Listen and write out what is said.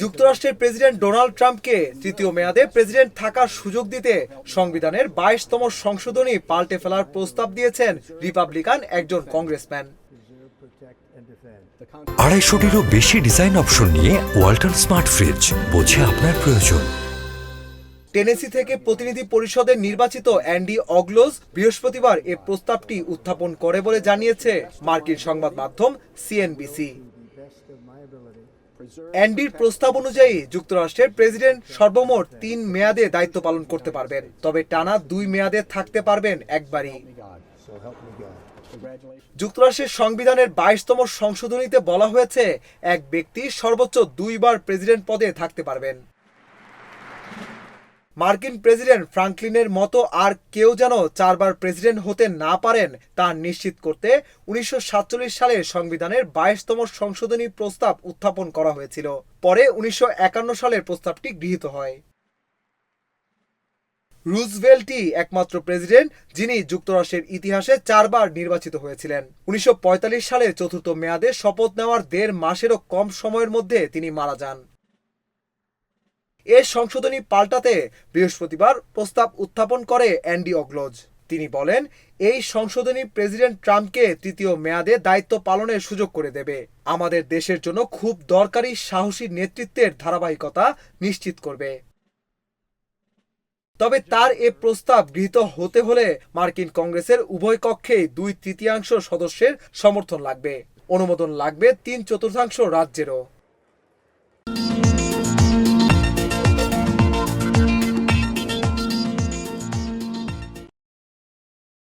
যুক্তরাষ্ট্রের president Donald ট্রাম্পকে তৃতীয় মেয়াদে প্রেসিডেন্ট থাকার সুযোগ দিতে সংবিধানের 22তম সংশোধনী পাল্টে ফেলার প্রস্তাব দিয়েছেন রিপাবলিকান একজন কংগ্রেসম্যান। 250-টিরও বেশি ডিজাইন অপশন নিয়ে ওয়ালটন স্মার্ট ফ্রিজ, বোঝে আপনার প্রয়োজন। টেনেসি থেকে প্রতিনিধি পরিষদের নির্বাচিত অ্যান্ডি অগলোজ বৃহস্পতিবার এ প্রস্তাবটি উত্থাপন করে বলে জানিয়েছে মার্কিন সংবাদ মাধ্যম সিএনবিসি। অ্যান্ডির প্রস্তাব অনুযায়ী যুক্তরাষ্ট্রের প্রেসিডেন্ট সর্বমোট 3 মেয়াদে দায়িত্ব পালন করতে পারবেন, তবে টানা 2 মেয়াদে থাকতে পারবেন একবারই। যুক্তরাষ্ট্রের সংবিধানের 22তম সংশোধনীতে বলা হয়েছে এক ব্যক্তি সর্বোচ্চ 2 বার প্রেসিডেন্ট পদে থাকতে পারবেন। মার্কিন প্রেসিডেন্ট ফ্রাঙ্কলিনের মতো আর কেউ যেন 4 বার প্রেসিডেন্ট হতে না পারেন তা নিশ্চিত করতে 1947 সালে সংবিধানের 22তম সংশোধনী প্রস্তাব উত্থাপন করা হয়েছিল। পরে 1951 সালের প্রস্তাবটি গৃহীত হয়। রুজভেল্টই একমাত্র প্রেসিডেন্ট যিনি যুক্তরাষ্ট্রের ইতিহাসে 4 বার নির্বাচিত হয়েছিলেন। 1945 সালে চতুর্থ মেয়াদে শপথ নেওয়ার 1.5 মাসেরও কম সময়ের মধ্যে তিনি মারা যান। এ সংশোধনী পাল্টাতে বৃহস্পতিবার প্রস্তাব উত্থাপন করে অ্যান্ডি অগলোজ। তিনি বলেন, এই সংশোধনী প্রেসিডেন্ট ট্রাম্পকে তৃতীয় মেয়াদে দায়িত্ব পালনের সুযোগ করে দেবে, আমাদের দেশের জন্য খুব দরকারি সাহসী নেতৃত্বের ধারাবাহিকতা নিশ্চিত করবে। তবে তার এ প্রস্তাব গৃহীত হতে হলে মার্কিন কংগ্রেসের উভয় কক্ষেই 2/3 সদস্যের সমর্থন লাগবে। অনুমোদন লাগবে 3/4 রাজ্যেরও।